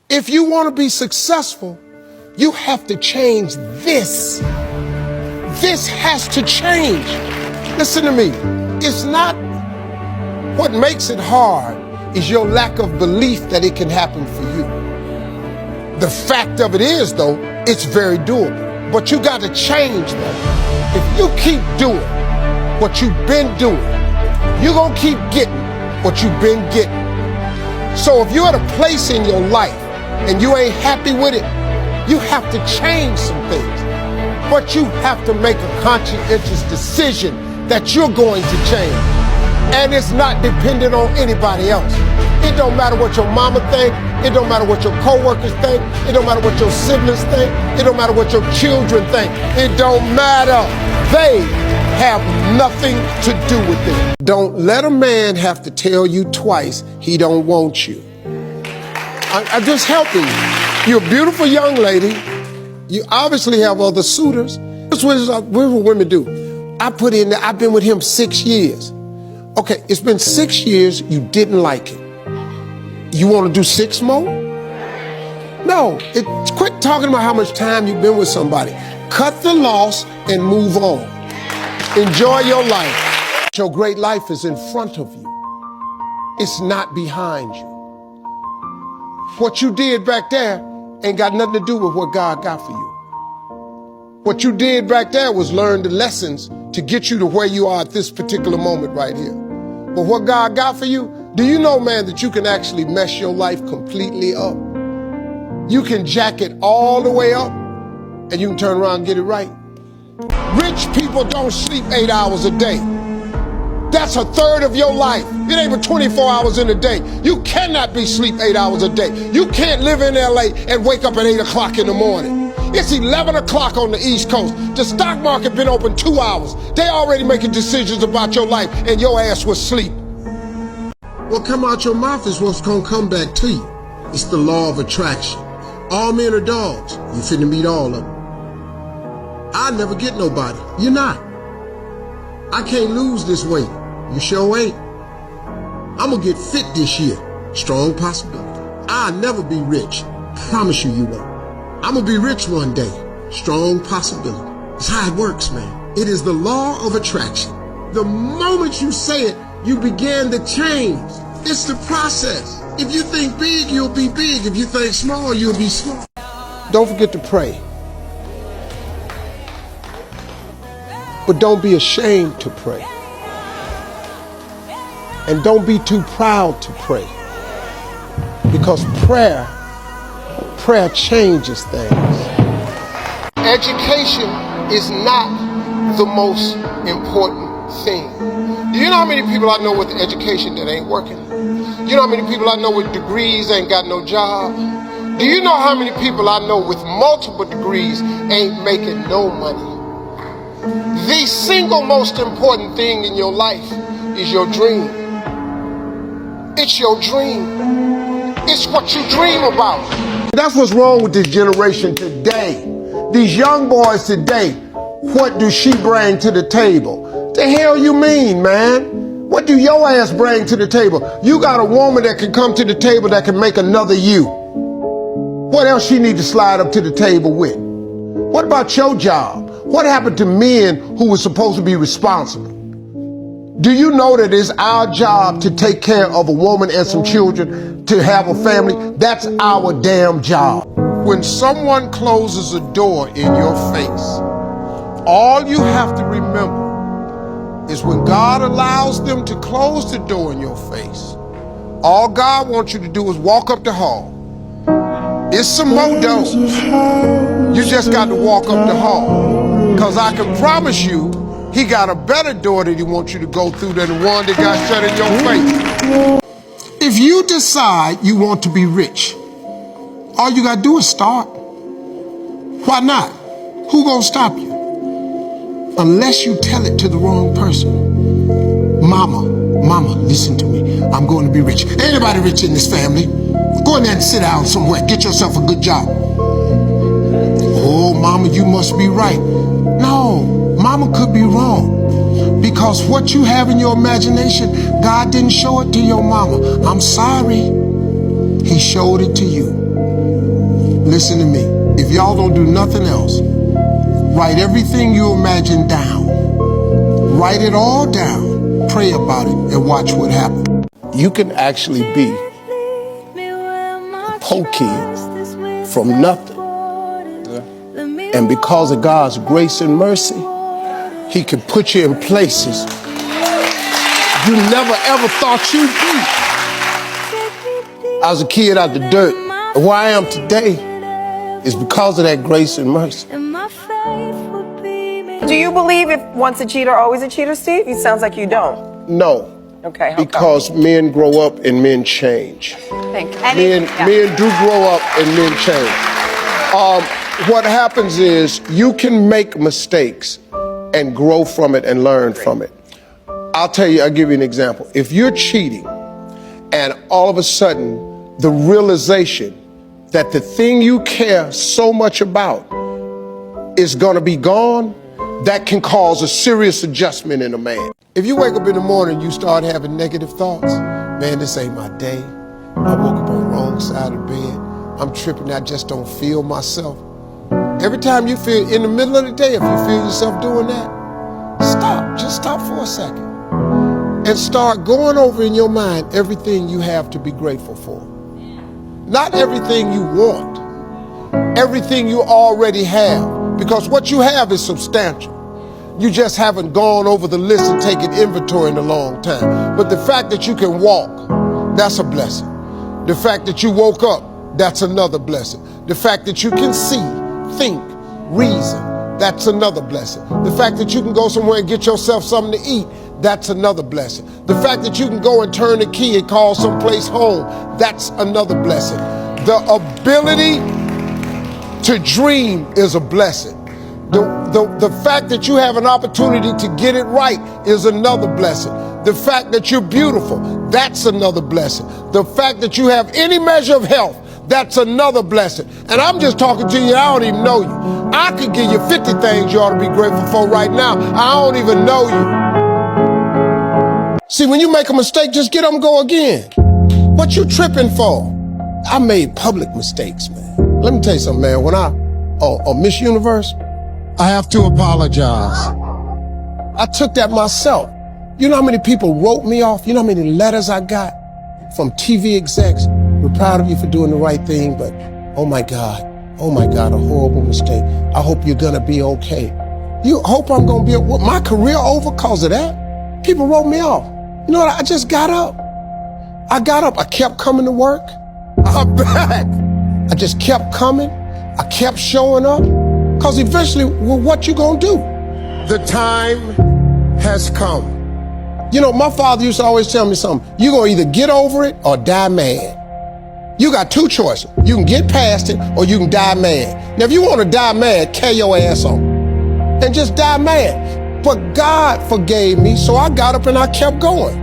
If you want to be successful, you have to change this. This has to change. Listen to me. It's not what makes it hard is your lack of belief that it can happen for you. The fact of it is, though, it's very doable. But you got to change that. If you keep doing what you've been doing, you're going to keep getting what you've been getting. So if you're at a place in your life and you ain't happy with it, you have to change some things. But you have to make a conscientious decision that you're going to change. And it's not dependent on anybody else. It don't matter what your mama think. It don't matter what your coworkers think. It don't matter what your siblings think. It don't matter what your children think. It don't matter. They have nothing to do with it. Don't let a man have to tell you twice he don't want you. I'm just helping you. You're a beautiful young lady. You obviously have other suitors. This is what women do. I've been with him 6 years. Okay, it's been 6 years, you didn't like it. You want to do 6 more? No, quit talking about how much time you've been with somebody. Cut the loss and move on. Enjoy your life. Your great life is in front of you. It's not behind you. What you did back there ain't got nothing to do with what God got for you. What you did back there was learn the lessons to get you to where you are at this particular moment right here. But what God got for you, do you know, man, that you can actually mess your life completely up? You can jack it all the way up and you can turn around and get it right. Rich people don't sleep 8 hours a day. That's a third of your life. It ain't but 24 hours in a day. You cannot be sleep 8 hours a day. You can't live in LA and wake up at 8 o'clock in the morning. It's 11 o'clock on the East Coast. The stock market been open 2 hours. They already making decisions about your life and your ass was asleep. What come out your mouth is what's gonna come back to you. It's the law of attraction. All men are dogs. You finna meet all of them. I never get nobody. You're not. I can't lose this weight. You sure ain't. I'm gonna get fit this year. Strong possibility. I'll never be rich. Promise you won't. I'm gonna be rich one day. Strong possibility. It's how it works, man. It is the law of attraction. The moment you say it, you begin to change. It's the process. If you think big, you'll be big. If you think small, you'll be small. Don't forget to pray. But don't be ashamed to pray. And don't be too proud to pray. Because prayer changes things. Education is not the most important thing. Do you know how many people I know with education that ain't working? You know how many people I know with degrees ain't got no job? Do you know how many people I know with multiple degrees ain't making no money? The single most important thing in your life is your dream. It's your dream. It's what you dream about. That's what's wrong with this generation today. These young boys today, what do she bring to the table? The hell you mean, man? What do your ass bring to the table? You got a woman that can come to the table that can make another you. What else she need to slide up to the table with? What about your job? What happened to men who were supposed to be responsible? Do you know that it's our job to take care of a woman and some children, to have a family? That's our damn job. When someone closes a door in your face, all you have to remember is when God allows them to close the door in your face, all God wants you to do is walk up the hall. It's some more doors. You just got to walk up the hall. Because I can promise you, he got a better door that he wants you to go through than the one that got shut in your face. If you decide you want to be rich, all you gotta do is start. Why not? Who gonna stop you? Unless you tell it to the wrong person. Mama, listen to me. I'm going to be rich. Ain't anybody rich in this family. Go in there and sit down somewhere. Get yourself a good job. Oh, mama, you must be right. No, mama could be wrong. Because what you have in your imagination, God didn't show it to your mama. I'm sorry. He showed it to you. Listen to me. If y'all don't do nothing else, write everything you imagine down. Write it all down. Pray about it and watch what happens. You can actually be a poor kid from nothing. And because of God's grace and mercy, He can put you in places you never ever thought you'd be. I was a kid out the dirt. And where I am today is because of that grace and mercy. Do you believe if once a cheater, always a cheater, Steve? It sounds like you don't. No. Okay. Because men grow up and men change. Thank you. Men do grow up and men change. What happens is you can make mistakes and grow from it and learn from it. I'll give you an example. If you're cheating and all of a sudden the realization that the thing you care so much about is gonna be gone, that can cause a serious adjustment in a man. If you wake up in the morning, you start having negative thoughts, man, this ain't my day. I woke up on the wrong side of the bed. I'm tripping, I just don't feel myself. Every time you feel, in the middle of the day, if you feel yourself doing that, stop, just stop for a second. And start going over in your mind everything you have to be grateful for. Not everything you want, everything you already have. Because what you have is substantial. You just haven't gone over the list and taken inventory in a long time. But the fact that you can walk, that's a blessing. The fact that you woke up, that's another blessing. The fact that you can see, think, reason, that's another blessing. The fact that you can go somewhere and get yourself something to eat, that's another blessing. The fact that you can go and turn the key and call someplace home, that's another blessing. The ability to dream is a blessing. The fact that you have an opportunity to get it right is another blessing. The fact that you're beautiful, that's another blessing. The fact that you have any measure of health, that's another blessing. And I'm just talking to you, I don't even know you. I could give you 50 things you ought to be grateful for right now. I don't even know you. See, when you make a mistake, just get up and go again. What you tripping for? I made public mistakes, man. Let me tell you something, man. When Miss Universe, I have to apologize. I took that myself. You know how many people wrote me off? You know how many letters I got from TV execs? We're proud of you for doing the right thing, but oh my God, a horrible mistake. I hope you're gonna be okay. You hope I'm gonna be, my career over because of that? People wrote me off. You know what, I just got up. I kept coming to work. I'm back. I just kept coming. I kept showing up. Because eventually, well, what you gonna do? The time has come. You know, my father used to always tell me something. You're gonna either get over it or die mad. You got two choices. You can get past it or you can die mad. Now, if you wanna die mad, carry your ass on. And just die mad. But God forgave me, so I got up and I kept going.